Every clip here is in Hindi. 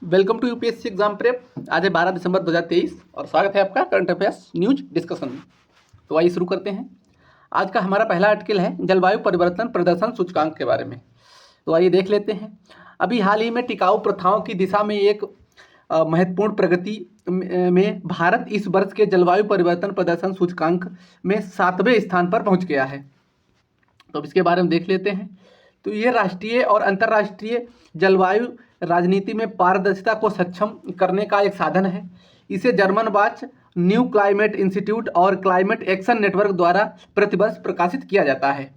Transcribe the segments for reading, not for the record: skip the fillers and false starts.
Welcome to UPSC exam prep. आज है 12 दिसंबर 2023 और स्वागत है आपका करंट अफेयर्स न्यूज डिस्कशन में। तो आइए शुरू करते हैं। आज का हमारा पहला आर्टिकल है जलवायु परिवर्तन प्रदर्शन सूचकांक के बारे में। तो आइए देख लेते हैं। अभी हाल ही में टिकाऊ प्रथाओं की दिशा में एक महत्वपूर्ण प्रगति में भारत इस वर्ष के जलवायु परिवर्तन प्रदर्शन सूचकांक में 7वें स्थान पर पहुँच गया है। तो अब इसके बारे में देख लेते हैं। तो ये राष्ट्रीय और अंतर्राष्ट्रीय जलवायु राजनीति में पारदर्शिता को सक्षम करने का एक साधन है। इसे German watch, new climate institute और क्लाइमेट एक्शन नेटवर्क द्वारा प्रतिवर्ष प्रकाशित किया जाता है।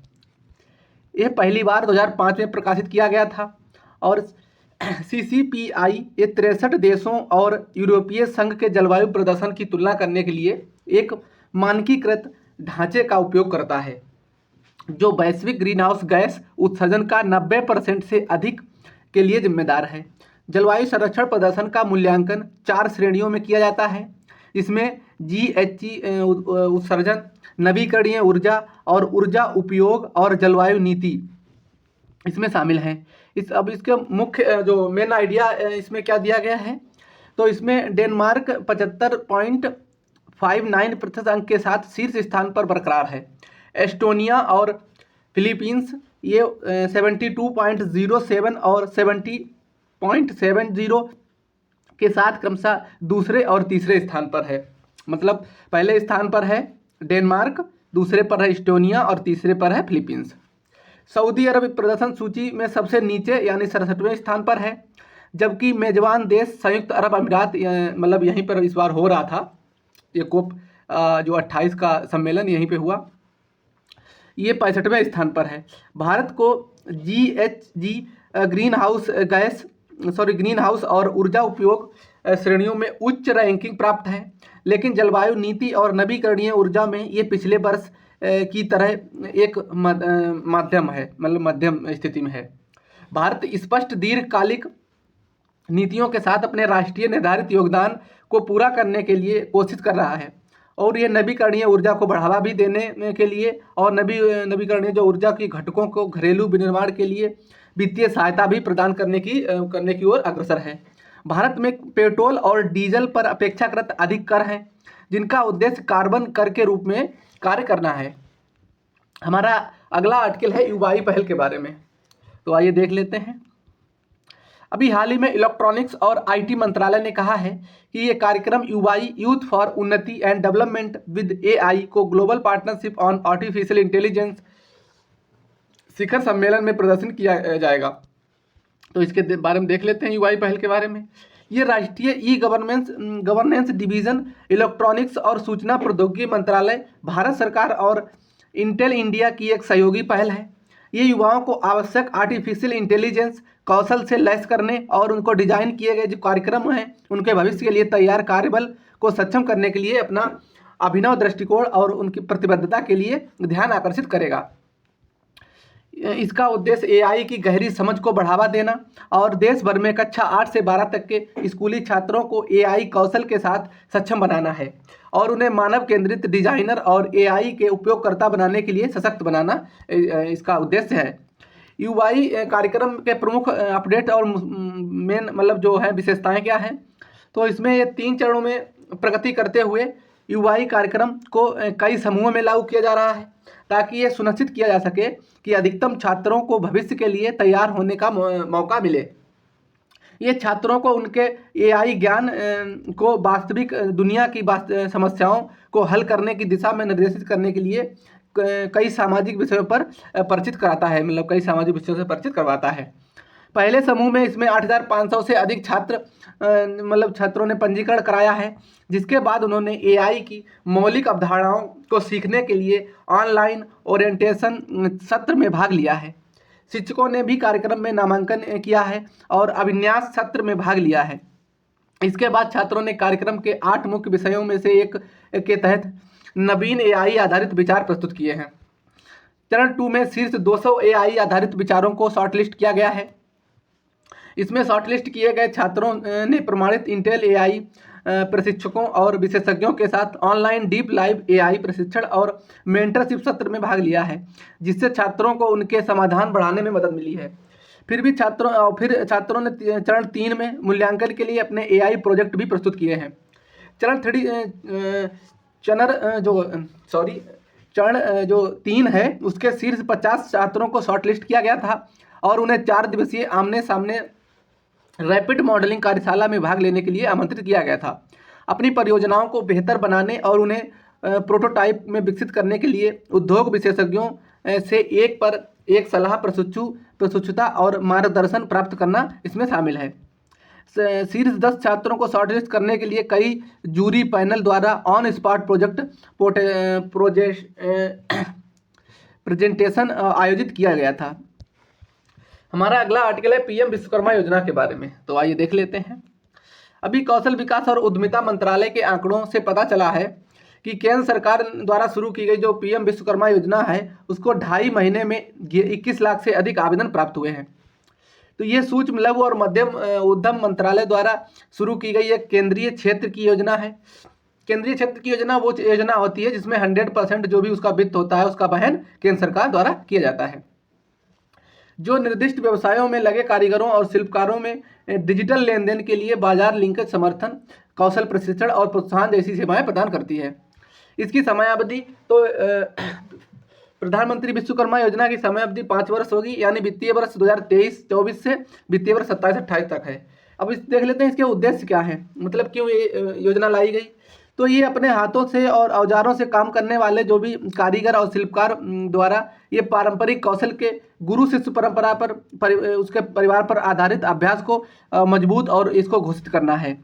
यह पहली बार 2005 में प्रकाशित किया गया था और CCPI ये 63 देशों और यूरोपीय संघ के जलवायु प्रदर्शन की तुलना करने के लिए एक मानकीकृत ढांचे का उपयोग करता है जो वैश्विक ग्रीनहाउस गैस उत्सर्जन का 90% से अधिक के लिए जिम्मेदार है। जलवायु संरक्षण प्रदर्शन का मूल्यांकन 4 श्रेणियों में किया जाता है। इसमें GHG उत्सर्जन, नवीकरणीय ऊर्जा और ऊर्जा उपयोग और जलवायु नीति इसमें शामिल हैं। अब इसके मुख्य जो मेन आइडिया इसमें क्या दिया गया है, तो इसमें डेनमार्क 75.59% अंक के साथ शीर्ष स्थान पर बरकरार है। एस्टोनिया और फिलीपींस ये 72.07 और 70.70 के साथ क्रमशः दूसरे और तीसरे स्थान पर है। मतलब पहले स्थान पर है डेनमार्क, दूसरे पर है एस्टोनिया और तीसरे पर है फिलीपींस। सऊदी अरब प्रदर्शन सूची में सबसे नीचे यानी 67वें स्थान पर है, जबकि मेजबान देश संयुक्त अरब अमीरात मतलब यहीं पर इस बार हो रहा था ये कोप जो 28 का सम्मेलन यहीं पे हुआ, ये 65वें स्थान पर है। भारत को GHG ग्रीन हाउस और ऊर्जा उपयोग श्रेणियों में उच्च रैंकिंग प्राप्त है, लेकिन जलवायु नीति और नवीकरणीय ऊर्जा में ये पिछले वर्ष की तरह एक माध्यम है, मतलब मध्यम स्थिति में है। भारत स्पष्ट दीर्घकालिक नीतियों के साथ अपने राष्ट्रीय निर्धारित योगदान को पूरा करने के लिए कोशिश कर रहा है और ये नवीकरणीय ऊर्जा को बढ़ावा भी देने के लिए और नवीकरणीय जो ऊर्जा की घटकों को घरेलू विनिर्माण के लिए वित्तीय सहायता भी प्रदान करने की ओर अग्रसर है। भारत में पेट्रोल और डीजल पर अपेक्षाकृत अधिक कर हैं, जिनका उद्देश्य कार्बन कर के रूप में कार्य करना है। हमारा अगला आर्टिकल है युवाई पहल के बारे में। तो आइए देख लेते हैं। अभी हाल ही में इलेक्ट्रॉनिक्स और IT मंत्रालय ने कहा है कि ये कार्यक्रम YUVAi youth for Unnati and development with AI को global partnership on artificial intelligence शिखर सम्मेलन में प्रदर्शन किया जाएगा। तो इसके बारे में देख लेते हैं युवाई पहल के बारे में। ये राष्ट्रीय गवर्नेंस डिवीज़न, इलेक्ट्रॉनिक्स और सूचना प्रौद्योगिकी मंत्रालय, भारत सरकार और इंटेल इंडिया की एक सहयोगी पहल है। ये युवाओं को आवश्यक आर्टिफिशियल इंटेलिजेंस कौशल से लैस करने और उनको डिजाइन किए गए जो कार्यक्रम हैं उनके भविष्य के लिए तैयार कार्यबल को सक्षम करने के लिए अपना अभिनव दृष्टिकोण और उनकी प्रतिबद्धता के लिए ध्यान आकर्षित करेगा। इसका उद्देश्य AI की गहरी समझ को बढ़ावा देना और देश भर में कक्षा 8 से 12 तक के स्कूली छात्रों को AI कौशल के साथ सक्षम बनाना है और उन्हें मानव केंद्रित डिजाइनर और AI के उपयोगकर्ता बनाने के लिए सशक्त बनाना इसका उद्देश्य है। युवाई कार्यक्रम के प्रमुख अपडेट और मेन मतलब जो है विशेषताएं क्या हैं, तो इसमें ये 3 चरणों में प्रगति करते हुए युवाई कार्यक्रम को कई समूहों में लागू किया जा रहा है ताकि ये सुनिश्चित किया जा सके कि अधिकतम छात्रों को भविष्य के लिए तैयार होने का मौका मिले। ये छात्रों को उनके AI ज्ञान को वास्तविक दुनिया की समस्याओं को हल करने की दिशा में निर्देशित करने के लिए कई सामाजिक विषयों पर परिचित कराता है, मतलब कई सामाजिक विषयों से परिचित करवाता है। पहले समूह में इसमें 8,500 से अधिक छात्रों ने पंजीकरण कराया है, जिसके बाद उन्होंने AI की मौलिक अवधारणाओं को सीखने के लिए ऑनलाइन ओरिएंटेशन सत्र में भाग लिया है। शिक्षकों ने भी कार्यक्रम में नामांकन किया है और अभिन्यास सत्र में भाग लिया है। इसके बाद छात्रों ने कार्यक्रम के 8 मुख्य विषयों में से एक के तहत नवीन AI आधारित विचार प्रस्तुत किए हैं। चरण 2 में शीर्ष 200 AI आधारित विचारों को शॉर्टलिस्ट किया गया है। इसमें शॉर्टलिस्ट किए गए छात्रों ने प्रमाणित इंटेल AI प्रशिक्षकों और विशेषज्ञों के साथ ऑनलाइन डीप लाइव AI प्रशिक्षण और मेंटरशिप सत्र में भाग लिया है, जिससे छात्रों को उनके समाधान बढ़ाने में मदद मिली है। फिर छात्रों ने चरण 3 में मूल्यांकन के लिए अपने AI प्रोजेक्ट भी प्रस्तुत किए हैं। चरण 3 है उसके शीर्ष 50 छात्रों को शॉर्टलिस्ट किया गया था और उन्हें 4 दिवसीय आमने सामने रैपिड मॉडलिंग कार्यशाला में भाग लेने के लिए आमंत्रित किया गया था। अपनी परियोजनाओं को बेहतर बनाने और उन्हें प्रोटोटाइप में विकसित करने के लिए उद्योग विशेषज्ञों से एक पर एक सलाह प्रशिक्षुता और मार्गदर्शन प्राप्त करना इसमें शामिल है। शीर्ष 10 छात्रों को शॉर्टलिस्ट करने के लिए कई जूरी पैनल द्वारा ऑन स्पॉट प्रेजेंटेशन आयोजित किया गया था। हमारा अगला आर्टिकल है PM विश्वकर्मा योजना के बारे में, तो आइए देख लेते हैं। अभी कौशल विकास और उद्यमिता मंत्रालय के आंकड़ों से पता चला है कि केंद्र सरकार द्वारा शुरू की गई जो PM विश्वकर्मा योजना है उसको 2.5 महीने में 21 लाख से अधिक आवेदन प्राप्त हुए हैं। तो ये सूक्ष्म लघु और मध्यम उद्यम मंत्रालय द्वारा शुरू की गई एक केंद्रीय क्षेत्र की योजना है। केंद्रीय क्षेत्र की योजना वो योजना होती है जिसमें 100% जो भी उसका वित्त होता है उसका वहन केंद्र सरकार द्वारा किया जाता है। जो निर्दिष्ट व्यवसायों में लगे कारीगरों और शिल्पकारों में डिजिटल लेन देन के लिए बाजार लिंकेज समर्थन, कौशल प्रशिक्षण और प्रोत्साहन जैसी सेवाएं प्रदान करती है। इसकी समयावधि तो प्रधानमंत्री विश्वकर्मा योजना की समयावधि 5 वर्ष होगी, यानी वित्तीय वर्ष 2023-24 से वित्तीय वर्ष 27-28 तक है। अब इस देख लेते हैं इसके उद्देश्य क्या है, मतलब क्यों ये योजना लाई गई। तो ये अपने हाथों से और औजारों से काम करने वाले जो भी कारीगर और शिल्पकार द्वारा ये पारंपरिक कौशल के गुरु शिष्य परंपरा पर उसके परिवार पर आधारित अभ्यास को मजबूत और इसको घोषित करना है।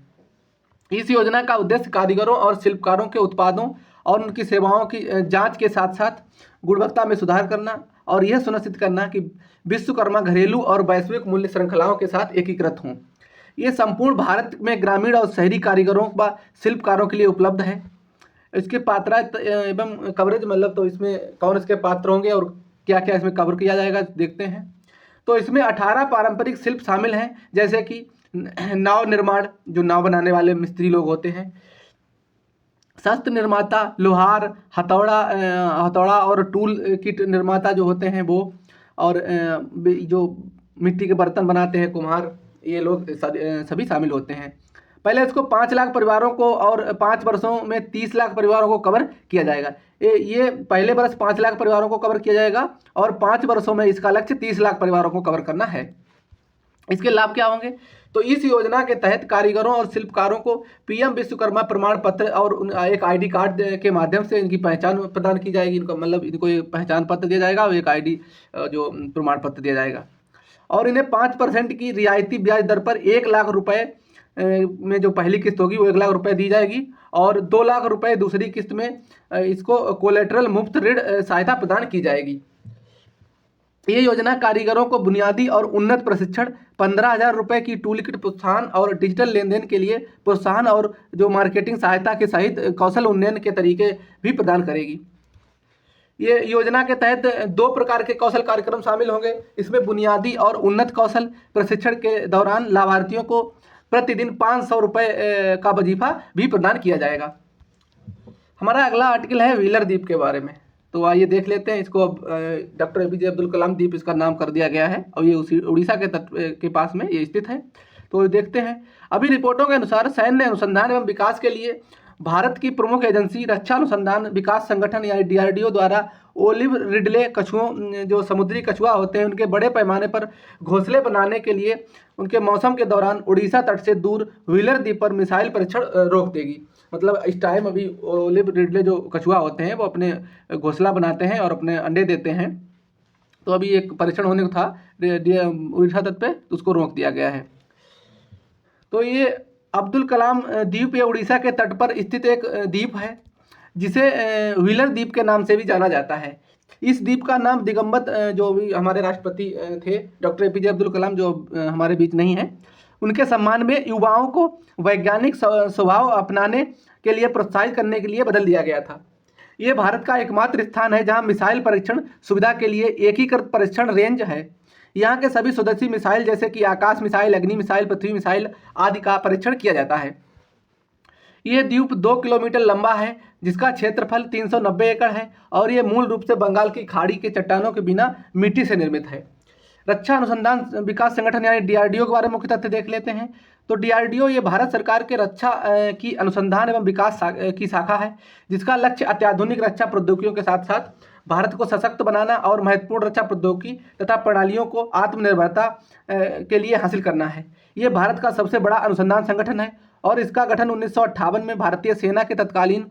इस योजना का उद्देश्य कारीगरों और शिल्पकारों के उत्पादों और उनकी सेवाओं की जांच के साथ साथ गुणवत्ता में सुधार करना और यह सुनिश्चित करना कि विश्वकर्मा घरेलू और वैश्विक मूल्य श्रृंखलाओं के साथ एकीकृत हों। ये संपूर्ण भारत में ग्रामीण और शहरी कारीगरों व शिल्पकारों के लिए उपलब्ध है। इसके पात्रता एवं कवरेज, मतलब तो इसमें कौन इसके पात्र होंगे और क्या क्या इसमें कवर किया जाएगा देखते हैं। तो इसमें 18 पारंपरिक शिल्प शामिल हैं, जैसे कि नाव निर्माण, जो नाव बनाने वाले मिस्त्री लोग होते हैं, शस्त्र निर्माता, लोहार, हथौड़ा और टूल किट निर्माता जो होते हैं वो, और जो मिट्टी के बर्तन बनाते हैं कुम्हार, ये लोग सभी शामिल होते हैं। पहले इसको 5 लाख परिवारों को और 5 वर्षों में 30 लाख परिवारों को कवर किया जाएगा। ये पहले वर्ष 5 लाख परिवारों को कवर किया जाएगा और 5 वर्षों में इसका लक्ष्य 30 लाख परिवारों को कवर करना है। इसके लाभ क्या होंगे, तो इस योजना के तहत कारीगरों और शिल्पकारों को PM विश्वकर्मा प्रमाण पत्र और एक ID कार्ड के माध्यम से इनकी पहचान प्रदान की जाएगी। इनको मतलब इनको एक पहचान पत्र दिया जाएगा और एक ID जो प्रमाण पत्र दिया जाएगा। और इन्हें 5% की रियायती ब्याज दर पर 1 लाख रुपए में जो पहली किस्त होगी वो 1 लाख रुपए दी जाएगी और 2 लाख रुपए दूसरी किस्त में इसको कोलेटरल मुफ्त ऋण सहायता प्रदान की जाएगी। ये योजना कारीगरों को बुनियादी और उन्नत प्रशिक्षण, 15,000 रुपये की टूल किट प्रोत्साहन और डिजिटल लेन देन के लिए प्रोत्साहन और जो मार्केटिंग सहायता के सहित कौशल उन्नयन के तरीके भी प्रदान करेगी। ये योजना के तहत 2 प्रकार के कौशल कार्यक्रम शामिल होंगे। इसमें बुनियादी और उन्नत कौशल प्रशिक्षण के दौरान लाभार्थियों को प्रतिदिन 500 रुपये का वजीफा भी प्रदान किया जाएगा। हमारा अगला आर्टिकल है व्हीलर द्वीप के बारे में, तो आइए देख लेते हैं। इसको अब डॉक्टर APJ अब्दुल कलाम द्वीप इसका नाम कर दिया गया है और ये उड़ीसा के तट के पास में ये स्थित है। तो देखते हैं, अभी रिपोर्टों के अनुसार सैन्य अनुसंधान एवं विकास के लिए भारत की प्रमुख एजेंसी रक्षा अनुसंधान विकास संगठन यानी DRDO द्वारा ओलिव रिडले कछुओं, जो समुद्री कछुआ होते हैं, उनके बड़े पैमाने पर घोंसले बनाने के लिए उनके मौसम के दौरान उड़ीसा तट से दूर व्हीलर द्वीप पर मिसाइल परीक्षण रोक देगी। मतलब इस टाइम अभी ओलिव रिडले जो कछुआ होते हैं वो अपने घोंसला बनाते हैं और अपने अंडे देते हैं। तो अभी एक परीक्षण होने को था उड़ीसा तट पे, तो उसको रोक दिया गया है। तो ये अब्दुल कलाम द्वीप या उड़ीसा के तट पर स्थित एक द्वीप है जिसे व्हीलर द्वीप के नाम से भी जाना जाता है। इस द्वीप का नाम दिगंबत जो भी हमारे राष्ट्रपति थे डॉक्टर APJ अब्दुल कलाम, जो हमारे बीच नहीं है, उनके सम्मान में युवाओं को वैज्ञानिक स्वभाव अपनाने के लिए प्रोत्साहित करने के लिए बदल दिया गया था। ये भारत का एकमात्र स्थान है जहां मिसाइल परीक्षण सुविधा के लिए एकीकृत परीक्षण रेंज है। यहाँ के सभी स्वदेशी मिसाइल जैसे कि आकाश मिसाइल, अग्नि मिसाइल, पृथ्वी मिसाइल आदि का परीक्षण किया जाता है। यह द्वीप 2 किलोमीटर लंबा है जिसका क्षेत्रफल 390 एकड़ है और ये मूल रूप से बंगाल की खाड़ी के चट्टानों के बिना मिट्टी से निर्मित है। रक्षा अनुसंधान विकास संगठन यानी DRDO के बारे में मुख्य तथ्य देख लेते हैं। तो DRDO ये भारत सरकार के रक्षा की अनुसंधान एवं विकास की शाखा है, जिसका लक्ष्य अत्याधुनिक रक्षा प्रौद्योगिकियों के साथ साथ भारत को सशक्त बनाना और महत्वपूर्ण रक्षा प्रौद्योगिकी तथा प्रणालियों को आत्मनिर्भरता के लिए हासिल करना है। ये भारत का सबसे बड़ा अनुसंधान संगठन है और इसका गठन 1958 में भारतीय सेना के तत्कालीन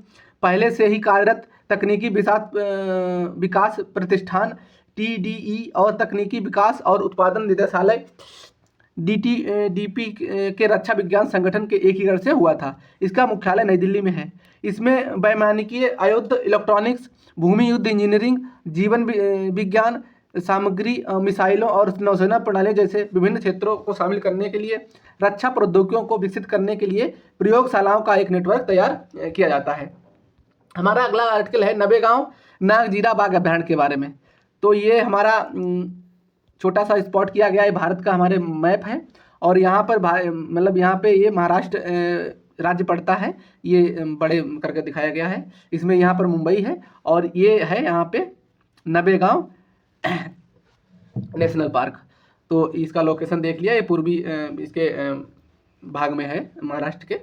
पहले से ही कार्यरत तकनीकी विकास प्रतिष्ठान TDE और तकनीकी विकास और उत्पादन निदेशालय DP के रक्षा विज्ञान संगठन के एकीकरण से हुआ था। इसका मुख्यालय नई दिल्ली में है। इसमें वैमानिकीय आयुध, इलेक्ट्रॉनिक्स, भूमि युद्ध इंजीनियरिंग, जीवन विज्ञान, सामग्री, मिसाइलों और नौसेना प्रणाली जैसे विभिन्न क्षेत्रों को शामिल करने के लिए रक्षा प्रौद्योगिकियों को विकसित करने के लिए प्रयोगशालाओं का एक नेटवर्क तैयार किया जाता है। हमारा अगला आर्टिकल है नवेगांव नागजीरा बाघ अभ्यारण्य के बारे में। तो ये हमारा छोटा सा स्पॉट किया गया है, भारत का हमारे मैप है और यहाँ पर मतलब यहाँ पे ये महाराष्ट्र राज्य पड़ता है, ये बड़े करके दिखाया गया है। इसमें यहाँ पर मुंबई है और ये है यहाँ पे नवेगांव नेशनल पार्क। तो इसका लोकेशन देख लिया, ये पूर्वी इसके भाग में है महाराष्ट्र के।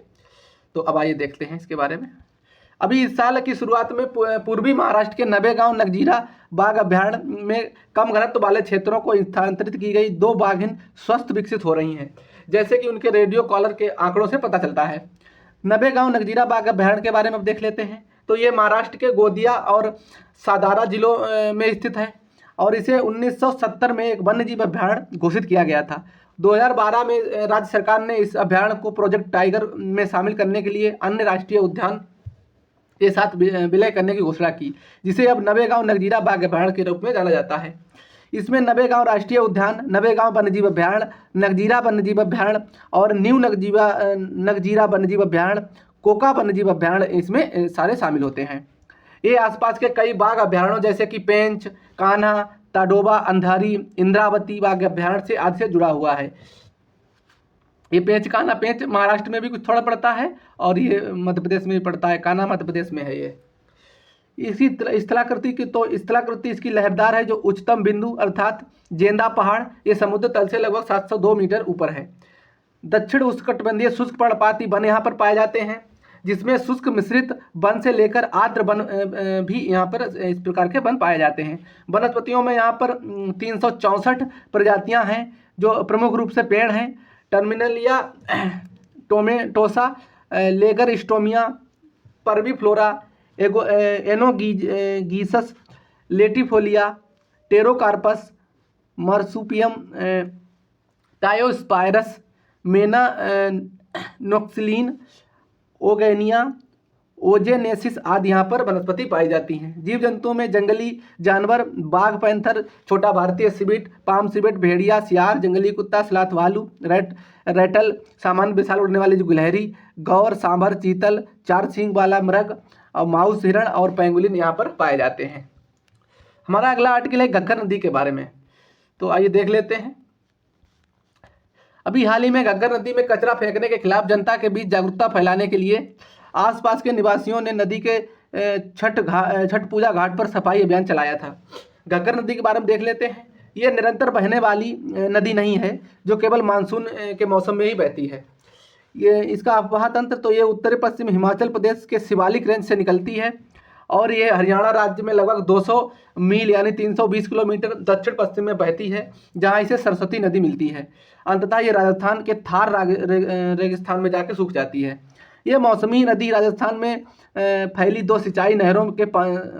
तो अब आइए देखते हैं इसके बारे में। अभी इस साल की शुरुआत में पूर्वी महाराष्ट्र के नवेगांव नागजीरा बाघ अभ्यारण्य में कम घनत्व वाले क्षेत्रों को स्थानांतरित की गई 2 बाघिन स्वस्थ विकसित हो रही हैं, जैसे कि उनके रेडियो कॉलर के आंकड़ों से पता चलता है। नवेगांव नागजीरा बाघ अभ्यारण्य के बारे में अब देख लेते हैं। तो ये महाराष्ट्र के गोंदिया और सातारा जिलों में स्थित है और इसे 1970 में एक वन्यजीव अभ्यारण्य घोषित किया गया था। 2012 में राज्य सरकार ने इस अभ्यारण्य को प्रोजेक्ट टाइगर में शामिल करने के लिए अन्य राष्ट्रीय उद्यान के साथ विलय करने की घोषणा की, जिसे अब नवेगांव नागजीरा बाघ अभ्यारण्य के रूप में जाना जाता है। इसमें नवेगांव राष्ट्रीय उद्यान, नवेगांव वन्यजीव अभ्यारण्य, नागजीरा वन्यजीव अभ्यारण्य और न्यू नागजीरा वन्यजीव अभ्यारण्य, कोका वन्यजीव अभ्यारण्य इसमें सारे शामिल होते हैं। ये आसपास के कई बाघ अभ्यारण्यों जैसे कि पेंच, कान्हा, ताडोबा, अंधारी, इंद्रावती बाघ अभ्यारण्य से आदि से जुड़ा हुआ है। ये पेंच कान्हा, पेंच महाराष्ट्र में भी कुछ थोड़ा पड़ता है और ये मध्य प्रदेश में भी पड़ता है, कान्हा मध्य प्रदेश में है। ये इसी स्थलाकृति की, तो स्थलाकृति इसकी लहरदार है, जो उच्चतम बिंदु अर्थात जेंदा पहाड़ ये समुद्र तल से लगभग 702 मीटर ऊपर है। दक्षिण उष्णकटिबंधीय शुष्क पर्णपाती वन यहाँ पर पाए जाते हैं, जिसमें शुष्क मिश्रित वन से लेकर आर्द्र वन भी यहाँ पर इस प्रकार के वन पाए जाते हैं। वनस्पतियों में यहाँ पर 364 प्रजातियाँ हैं जो प्रमुख रूप से पेड़ हैं। टर्मिनलिया टोमेटोसा, लेगरस्टोमिया, परवीफ्लोरा, एनोगीसस, लेटिफोलिया, टेरोकार्पस, मर्सुपियम, टायोस्पायरस, मेना नोक्सिलीन, ओगेनिया, ओजेनेसिस आदि यहाँ पर वनस्पति पाई जाती हैं। जीव जंतुओं में जंगली जानवर बाघ, पैंथर, छोटा भारतीय सिबिट, पाम सिबिट, भेड़िया, सियार, जंगली कुत्ता, स्लाथ भालू, रेटल, सामान्य विशाल उड़ने वाली जो गिलहरी, गौर, सांभर, चीतल, 4 सींग वाला मृग और माउस, हिरण और पेंगुलिन यहाँ पर पाए जाते हैं। हमारा अगला आर्टिकल है घग्गर नदी के बारे में। तो आइए देख लेते हैं। अभी हाल ही में घग्गर नदी में कचरा फेंकने के खिलाफ जनता के बीच जागरूकता फैलाने के लिए आसपास के निवासियों ने नदी के छठ पूजा घाट पर सफाई अभियान चलाया था। घग्गर नदी के बारे में देख लेते हैं। ये निरंतर बहने वाली नदी नहीं है जो केवल मानसून के मौसम में ही बहती है। ये इसका अफवाह तंत्र, तो ये उत्तरी पश्चिम हिमाचल प्रदेश के शिवालिक रेंज से निकलती है और ये हरियाणा राज्य में लगभग 200 मील यानी 320 किलोमीटर दक्षिण पश्चिम में बहती है, जहाँ इसे सरस्वती नदी मिलती है। अंततः ये राजस्थान के थार रेगिस्तान में जाकर सूख जाती है। ये मौसमी नदी राजस्थान में फैली 2 सिंचाई नहरों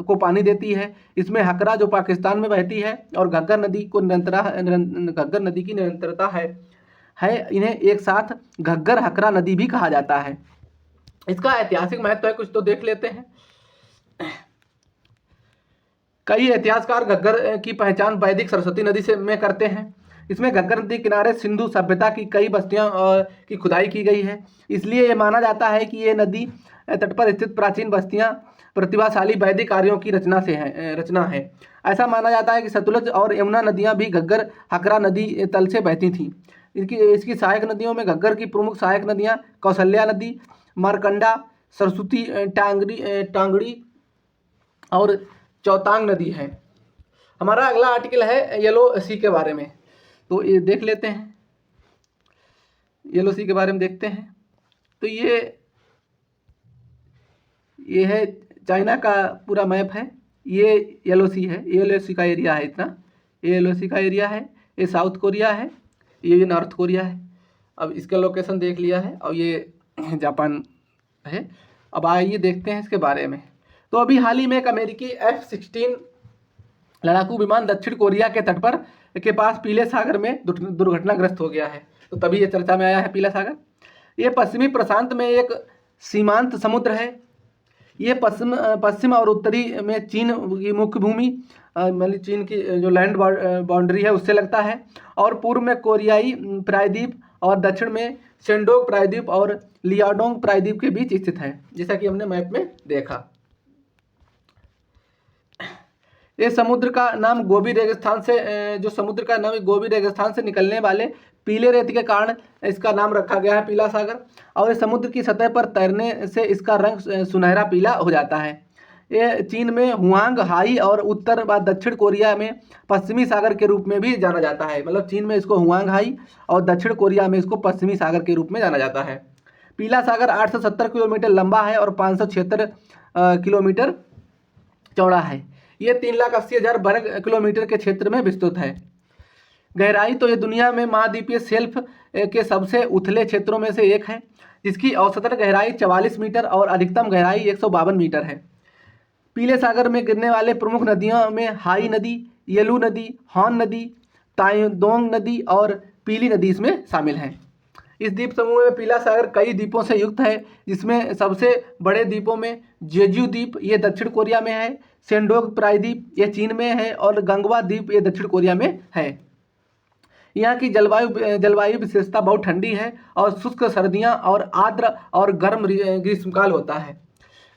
को पानी देती है। इसमें हकरा जो पाकिस्तान में बहती है और घग्गर नदी की निरंतरता है इन्हें एक साथ घग्गर हकरा नदी भी कहा जाता है। इसका ऐतिहासिक महत्व है कुछ, तो देख लेते हैं। कई इतिहासकार घग्गर की पहचान वैदिक सरस्वती नदी से में करते हैं। इसमें घग्गर नदी किनारे सिंधु सभ्यता की कई बस्तियां की खुदाई की गई है, इसलिए ये माना जाता है कि ये नदी तट पर स्थित प्राचीन बस्तियां प्रतिभाशाली वैदिक कार्यों की रचना है। ऐसा माना जाता है कि सतलुज और यमुना नदियां भी घग्गर हकरा नदी तल से बहती थीं। इसकी सहायक नदियों में घग्गर की प्रमुख सहायक नदियां कौशल्या नदी, मारकंडा, सरस्वती, टांगड़ी और चौतांग नदी है। हमारा अगला आर्टिकल है येलो सी के बारे में। तो ये देख लेते हैं, LOC के बारे में देखते हैं। तो ये है चाइना का पूरा मैप है, ये LOC है, LOC का एरिया है इतना, ये LOC का एरिया है, ये साउथ कोरिया है, ये नॉर्थ कोरिया है। अब इसका लोकेशन देख लिया है, और ये जापान है। अब आइए देखते हैं इसके बारे में। तो अभी हाल ही में एक अमेरिकी F-16 लड़ाकू विमान दक्षिण कोरिया के तट पर के पास पीले सागर में दुर्घटनाग्रस्त हो गया है। तो तभी ये चर्चा में आया है पीला सागर। ये पश्चिमी प्रशांत में एक सीमांत समुद्र है। ये पश्चिम और उत्तरी में चीन की मुख्य भूमि मतलब चीन की जो लैंड बाउंड्री है उससे लगता है, और पूर्व में कोरियाई प्रायद्वीप और दक्षिण में शेंडोंग प्रायद्वीप और लियाडोंग प्रायद्वीप के बीच स्थित है, जैसा कि हमने मैप में देखा। ये समुद्र का नाम गोबी रेगिस्तान से जो समुद्र का नाम गोबी रेगिस्तान से निकलने वाले पीले रेत के कारण इसका नाम रखा गया है पीला सागर। और ये समुद्र की सतह पर तैरने से इसका रंग सुनहरा पीला हो जाता है। ये चीन में हुआंग हाई और उत्तर व दक्षिण कोरिया में पश्चिमी सागर के रूप में भी जाना जाता है। मतलब चीन में इसको हुआंग हाई और दक्षिण कोरिया में इसको पश्चिमी सागर के रूप में जाना जाता है। पीला सागर 870 किलोमीटर लंबा है और 576 किलोमीटर चौड़ा है। ये 3,80,000 वर्ग किलोमीटर के क्षेत्र में विस्तृत है। गहराई तो ये दुनिया में महाद्वीपीय शेल्फ के सबसे उथले क्षेत्रों में से एक है, जिसकी औसतन गहराई 44 मीटर और अधिकतम गहराई 152 मीटर है। पीले सागर में गिरने वाले प्रमुख नदियों में हाई नदी, येलू नदी, हॉन नदी, ताइदोंग नदी और पीली नदी इसमें शामिल हैं। इस द्वीप समूह में पीला सागर कई द्वीपों से युक्त है, जिसमें सबसे बड़े द्वीपों में जेजू द्वीप ये दक्षिण कोरिया में है, शेंडोंग प्रायद्वीप ये चीन में है, और गंगवा द्वीप ये दक्षिण कोरिया में है। यहाँ की जलवायु विशेषता बहुत ठंडी है और शुष्क सर्दियाँ और आर्द्र और गर्म ग्रीष्मकाल होता है।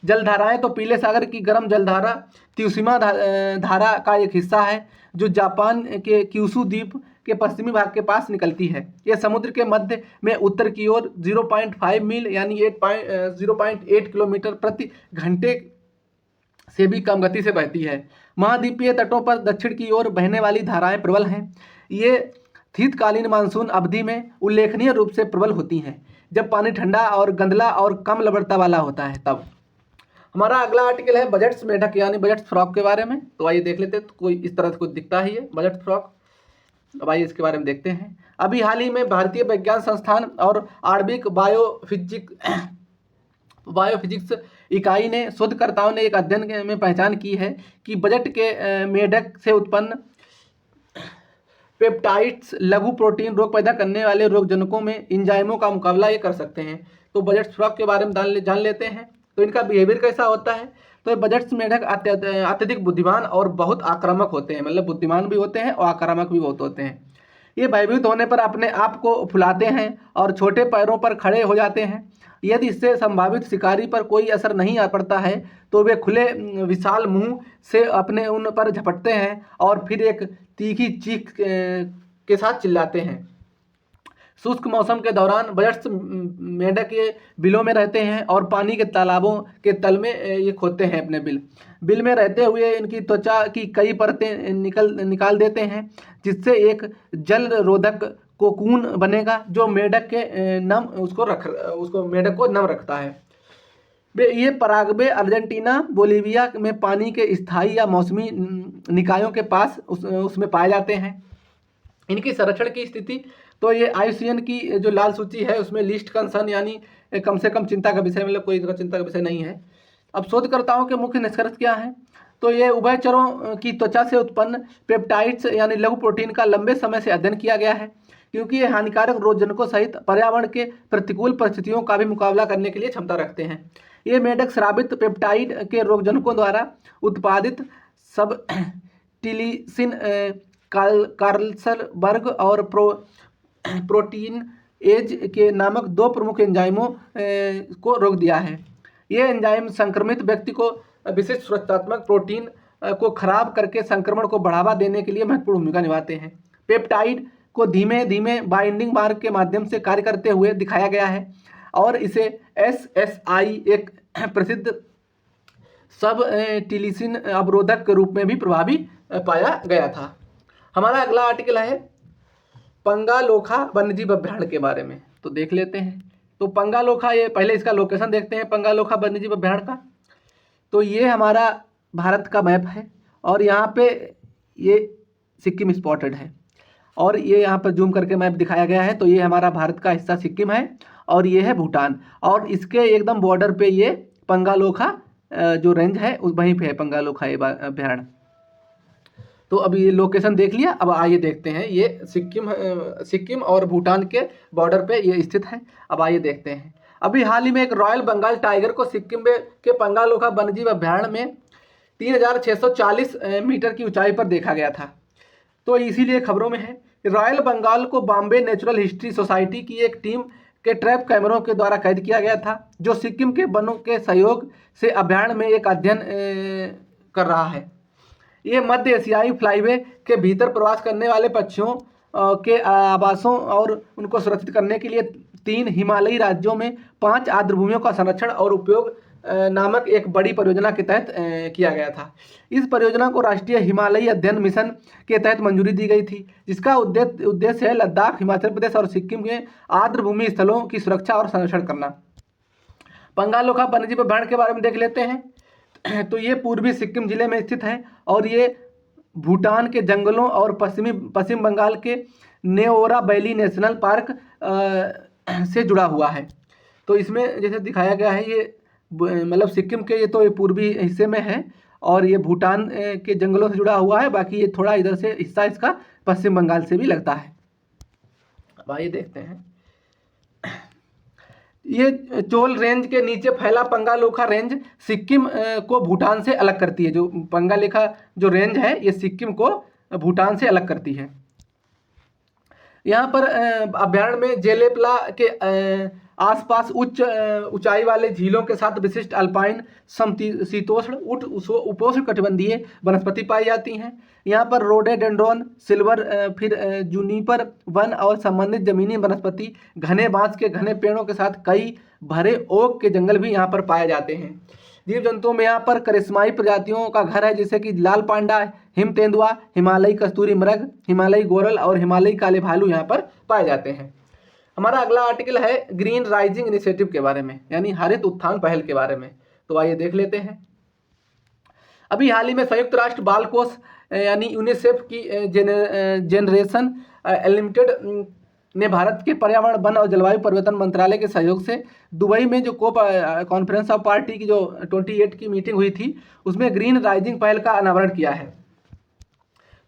जलधाराएं तो पीले सागर की गर्म जलधारा त्सुशिमा धारा का एक हिस्सा है, जो जापान के क्यूशू द्वीप के पश्चिमी भाग के पास निकलती है। यह समुद्र के मध्य में उत्तर की ओर 0.5 मील यानी 0.8 किलोमीटर प्रति घंटे से भी कम गति से बहती है। महाद्वीपीय तटों पर दक्षिण की ओर बहने वाली धाराएं प्रबल हैं। ये शीतकालीन मानसून अवधि में उल्लेखनीय रूप से प्रबल होती हैं, जब पानी ठंडा और गंदला और कम लवणता वाला होता है तब। हमारा अगला आर्टिकल है बजट्स मेढक यानी बजट्स फ्रॉक के बारे में। तो आइए देख लेते हैं। तो कोई इस तरह से कुछ दिखता ही है बजट फ्रॉक। अब आइए इसके बारे में देखते हैं। अभी हाल ही में भारतीय विज्ञान संस्थान और आणविक बायोफिजिक्स इकाई ने शोधकर्ताओं ने एक अध्ययन में पहचान की है कि बजट के मेढक से उत्पन्न पेप्टाइड्स लघु प्रोटीन रोग पैदा करने वाले रोगजनकों में इंजाइमों का मुकाबला ये कर सकते हैं। तो बजट फ्रॉक के बारे में जान लेते हैं। तो इनका बिहेवियर कैसा होता है। तो बजट्स मेढक अत्यधिक बुद्धिमान और बहुत आक्रामक होते हैं। मतलब बुद्धिमान भी होते हैं और आक्रामक भी बहुत होते हैं। ये भयभीत होने पर अपने आप को फुलाते हैं और छोटे पैरों पर खड़े हो जाते हैं। यदि इससे संभावित शिकारी पर कोई असर नहीं आ पड़ता है तो वे खुले विशाल मुंह से अपने उन पर झपटते हैं और फिर एक तीखी चीख के साथ चिल्लाते हैं। शुष्क मौसम के दौरान बजट्स मेढक ये बिलों में रहते हैं और पानी के तालाबों के तल में ये खोदते हैं अपने बिल में रहते हुए इनकी त्वचा की कई परतें निकाल देते हैं, जिससे एक जल रोधक कोकून बनेगा जो मेढक के मेढक को नम रखता है। ये पराग्वे, अर्जेंटीना, बोलीविया में पानी के स्थायी या मौसमी निकायों के पास उसमें पाए जाते हैं। इनकी संरक्षण की स्थिति तो ये IUCN की जो लाल सूची है उसमें लीस्ट कंसर्न यानी कम से कम चिंता का विषय, मतलब कोई चिंता का विषय नहीं है। अब शोधकर्ताओं के मुख्य निष्कर्ष क्या हैं। तो ये उभयचरों की त्वचा से उत्पन्न पेप्टाइड्स यानी लघु प्रोटीन का लंबे समय से अध्ययन किया गया है, क्योंकि ये हानिकारक रोगजनकों सहित पर्यावरण के प्रतिकूल परिस्थितियों का भी मुकाबला करने के लिए क्षमता रखते हैं। ये मेढक स्रावित पेप्टाइड के रोगजनकों द्वारा उत्पादित सब टिलिसिन, कार्लसबर्ग और प्रोटीन एज के नामक दो प्रमुख एंजाइमों को रोक दिया है। ये एंजाइम संक्रमित व्यक्ति को विशिष्ट सुरक्षात्मक प्रोटीन को खराब करके संक्रमण को बढ़ावा देने के लिए महत्वपूर्ण भूमिका निभाते हैं। पेप्टाइड को धीमे धीमे बाइंडिंग मार्ग के माध्यम से कार्य करते हुए दिखाया गया है और इसे SSI एक प्रसिद्ध सब टिलिसिन अवरोधक के रूप में भी प्रभावी पाया गया था। हमारा अगला आर्टिकल है पंगालोखा वन्यजीव अभ्यारण्य के बारे में तो देख लेते हैं। तो पंगालोखा, ये पहले इसका लोकेशन देखते हैं पंगालोखा वन्यजीव अभ्यारण्य का। तो ये हमारा भारत का मैप है और यहाँ पे ये सिक्किम स्पॉटेड है और ये यहाँ पर जूम करके मैप दिखाया गया है। तो ये हमारा भारत का हिस्सा सिक्किम है और ये है भूटान और इसके एकदम बॉर्डर पे ये पंगालोखा जो रेंज है उस वहीं पे है पंगालोखा ये अभ्यारण्य। तो अभी ये लोकेशन देख लिया। अब आइए देखते हैं, ये सिक्किम और भूटान के बॉर्डर पे ये स्थित है। अब आइए देखते हैं। अभी हाल ही में एक रॉयल बंगाल टाइगर को सिक्किम के पंगालोखा वन्यजीव अभ्यारण्य में 3640 मीटर की ऊंचाई पर देखा गया था। तो इसीलिए खबरों में है। रॉयल बंगाल को बॉम्बे नेचुरल हिस्ट्री सोसाइटी की एक टीम के ट्रैप कैमरों के द्वारा कैद किया गया था, जो सिक्किम के वनों के सहयोग से अभ्यारण्य में एक अध्ययन कर रहा है। ये मध्य एशियाई फ्लाईवे के भीतर प्रवास करने वाले पक्षियों के आवासों और उनको सुरक्षित करने के लिए 3 हिमालयी राज्यों में 5 आर्द्रभूमियों का संरक्षण और उपयोग नामक एक बड़ी परियोजना के तहत किया गया था। इस परियोजना को राष्ट्रीय हिमालयी अध्ययन मिशन के तहत मंजूरी दी गई थी, जिसका उद्देश्य है लद्दाख, हिमाचल प्रदेश और सिक्किम के आर्द्रभूमि स्थलों की सुरक्षा और संरक्षण करना। पंगालोखा वन्यजीव अभ्यारण्य के बारे में देख लेते हैं। तो ये पूर्वी सिक्किम जिले में स्थित है और ये भूटान के जंगलों और पश्चिम बंगाल के नेओरा वैली नेशनल पार्क से जुड़ा हुआ है। तो इसमें जैसे दिखाया गया है, ये मतलब सिक्किम के ये तो ये पूर्वी हिस्से में है और ये भूटान के जंगलों से जुड़ा हुआ है। बाकी ये थोड़ा इधर से हिस्सा इसका पश्चिम बंगाल से भी लगता है। अब आइए देखते हैं। ये चोल रेंज के नीचे फैला पंगालोखा रेंज सिक्किम को भूटान से अलग करती है। जो पंगालोखा जो रेंज है ये सिक्किम को भूटान से अलग करती है। यहाँ पर अभ्यारण्य में जेलेपला के आसपास उच्च ऊंचाई वाले झीलों के साथ विशिष्ट अल्पाइन समशीतोष्ण उपोष्ण कटिबंधीय वनस्पति पाई जाती हैं। यहाँ पर रोडेडेंड्रॉन, सिल्वर फिर जूनिपर वन और संबंधित जमीनी वनस्पति, घने बांस के घने पेड़ों के साथ कई भरे ओक के जंगल भी यहाँ पर पाए जाते हैं। जीव जंतुओं में यहाँ पर करिश्माई प्रजातियों का घर है, जैसे कि लाल पांडा, हिम तेंदुआ, हिमालयी कस्तूरी मृग, हिमालयी गोरल और हिमालयी काले भालू यहाँ पर पाए जाते हैं। हमारा अगला आर्टिकल है ग्रीन राइजिंग इनिशिएटिव के बारे में, यानी हरित उत्थान पहल के बारे में। तो आइए देख लेते हैं। अभी हाल ही में संयुक्त राष्ट्र बाल कोष यानी यूनिसेफ की जेनरेशन लिमिटेड ने भारत के पर्यावरण, वन और जलवायु परिवर्तन मंत्रालय के सहयोग से दुबई में जो कॉन्फ्रेंस ऑफ पार्टी की जो 28 की मीटिंग हुई थी, उसमें ग्रीन राइजिंग पहल का अनावरण किया है।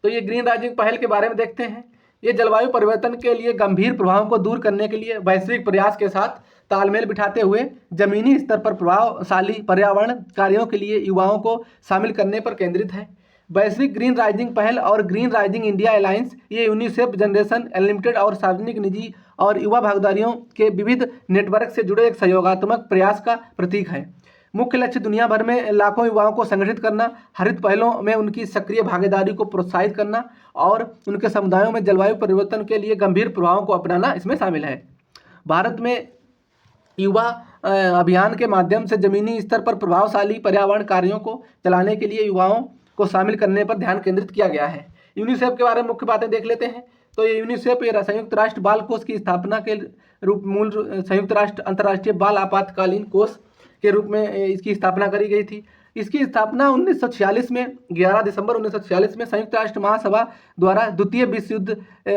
तो ये ग्रीन राइजिंग पहल के बारे में देखते हैं। ये जलवायु परिवर्तन के लिए गंभीर प्रभावों को दूर करने के लिए वैश्विक प्रयास के साथ तालमेल बिठाते हुए जमीनी स्तर पर प्रभावशाली पर्यावरण कार्यों के लिए युवाओं को शामिल करने पर केंद्रित है। वैश्विक ग्रीन राइजिंग पहल और ग्रीन राइजिंग इंडिया अलायंस ये यूनिसेफ जनरेशन लिमिटेड और सार्वजनिक, निजी और युवा भागीदारियों के विविध नेटवर्क से जुड़े एक सहयोगात्मक प्रयास का प्रतीक है। मुख्य लक्ष्य दुनिया भर में लाखों युवाओं को संगठित करना, हरित पहलों में उनकी सक्रिय भागीदारी को प्रोत्साहित करना और उनके समुदायों में जलवायु परिवर्तन के लिए गंभीर प्रभावों को अपनाना इसमें शामिल है। भारत में युवा अभियान के माध्यम से जमीनी स्तर पर प्रभावशाली पर्यावरण कार्यों को चलाने के लिए युवाओं को शामिल करने पर ध्यान केंद्रित किया गया है। यूनिसेफ के बारे में मुख्य बातें देख लेते हैं। तो ये यूनिसेफ ये संयुक्त राष्ट्र बाल कोष की स्थापना के संयुक्त राष्ट्र अंतर्राष्ट्रीय बाल आपातकालीन कोष के रूप में इसकी स्थापना करी गई थी। इसकी स्थापना 1946 में 11 दिसंबर 1946 में संयुक्त राष्ट्र महासभा द्वारा द्वितीय विश्व युद्ध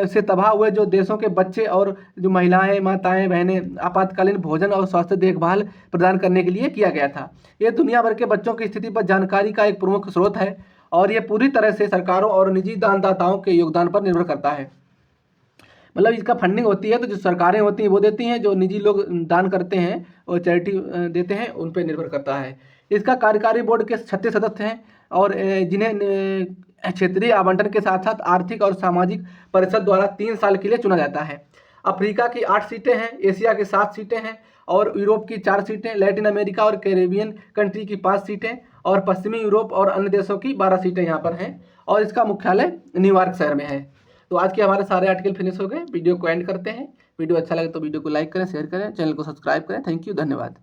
से तबाह हुए जो देशों के बच्चे और जो महिलाएं, माताएं, बहनें आपातकालीन भोजन और स्वास्थ्य देखभाल प्रदान करने के लिए किया गया था। ये दुनिया भर के बच्चों की स्थिति पर जानकारी का एक प्रमुख स्रोत है और ये पूरी तरह से सरकारों और निजी दानदाताओं के योगदान पर निर्भर करता है। मतलब इसका फंडिंग होती है तो जो सरकारें होती हैं वो देती हैं, जो निजी लोग दान करते हैं और चैरिटी देते हैं उन पर निर्भर करता है। इसका कार्यकारी बोर्ड के 36 सदस्य हैं और जिन्हें क्षेत्रीय आवंटन के साथ साथ आर्थिक और सामाजिक परिषद द्वारा 3 साल के लिए चुना जाता है। अफ्रीका की 8 सीटें हैं, एशिया की 7 सीटें हैं और यूरोप की 4 सीटें, लैटिन अमेरिका और कैरेबियन कंट्री की 5 सीटें और पश्चिमी यूरोप और अन्य देशों की 12 सीटें यहाँ पर हैं और इसका मुख्यालय न्यूयॉर्क शहर में है। तो आज के हमारे सारे आर्टिकल फिनिश हो गए। वीडियो को एंड करते हैं। वीडियो अच्छा लगे तो वीडियो को लाइक करें, शेयर करें, चैनल को सब्सक्राइब करें। थैंक यू, धन्यवाद।